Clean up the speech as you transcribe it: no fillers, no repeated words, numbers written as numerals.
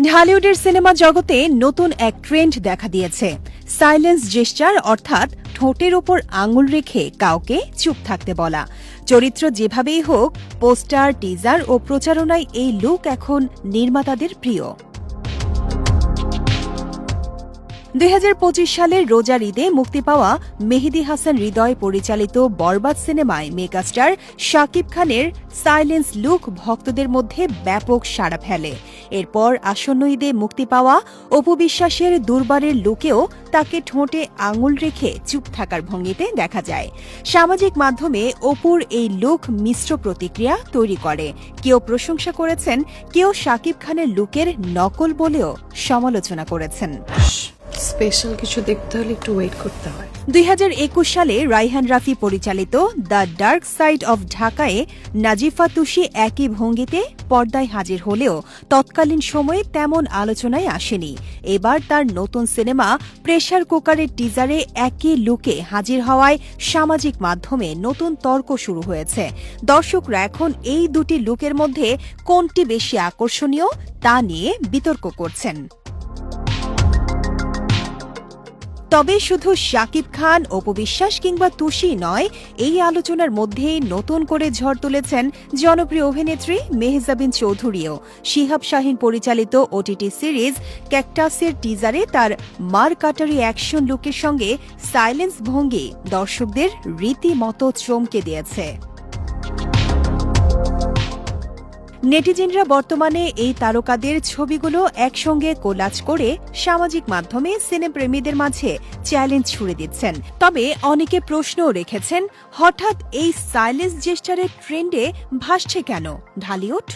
ঢালিউডের cinema জগতে নতুন এক ট্রেন্ড দেখা দিয়েছে। সাইলেন্স জেস্চার, অর্থাৎ ঠোঁটের ওপর আঙুল রেখে কাউকে চুপ থাকতে বলা। চরিত্র যেভাবেই হোক, পোস্টার, টিজার ও প্রচারণায় এই লুক এখন নির্মাতাদের প্রিয়। 2025 সালের রোজার ঈদে মুক্তি পাওয়া মেহেদী হাসান হৃদয় পরিচালিত বরবাদ সিনেমায় মেগাস্টার শাকিব খানের সাইলেন্স লুক ভক্তদের মধ্যে ব্যাপক সাড়া ফেলে। এরপর আসন্ন ঈদে মুক্তি পাওয়া অপু বিশ্বাসের দুর্বারের লুকেও তাকে ঠোঁটে আঙুল রেখে চুপ থাকার ভঙ্গিতে দেখা যায়। সামাজিক মাধ্যমে অপুর এই লুক মিশ্র প্রতিক্রিয়া তৈরি করে। কেউ প্রশংসা করেছেন, কেউ শাকিব খানের লুকের নকল বলেও সমালোচনা করেছেন। স্পেশাল কিছু দেখতে হলে একটু ওয়েট করতে হয়। 2021 সালে রাইহান রাফি পরিচালিত দ্য ডার্ক সাইড অফ ঢাকায় নাজিফা তুষি একই ভঙ্গিতে পর্দায় হাজির হলেও তৎকালীন সময়ে তেমন আলোচনায় আসেনি। এবার তার নতুন সিনেমা প্রেসার কুকারের টিজারে একই লুকে হাজির হওয়ায় সামাজিক মাধ্যমে নতুন তর্ক শুরু হয়েছে। দর্শকরা এখন এই দুটি লুকের মধ্যে কোনটি বেশি আকর্ষণীয় তা নিয়ে বিতর্ক করছেন। তবে শুধু শাকিব খান, অপু বিশ্বাস কিংবা তুষি নয়, এই আলোচনার মধ্যেই নতুন করে ঝড় তুলেছেন জনপ্রিয় অভিনেত্রী মেহজাবিন চৌধুরীও। শিহাব শাহীন পরিচালিত ওটিটি সিরিজ ক্যাকটাসের টিজারে তার মার কাটারি অ্যাকশন লুকের সঙ্গে সাইলেন্স ভঙ্গি দর্শকদের রীতিমতো চমকে দিয়েছে। নেটিজেনরা বর্তমানে এই তারকাদের ছবিগুলো একসঙ্গে কোলাজ করে সামাজিক মাধ্যমে সিনেপ্রেমীদের মাঝে চ্যালেঞ্জ ছুড়ে দিচ্ছেন। তবে অনেকে প্রশ্নও রেখেছেন, হঠাৎ এই সাইলেন্স জেস্টারের ট্রেন্ডে ভাসছে কেন ঢালিউড?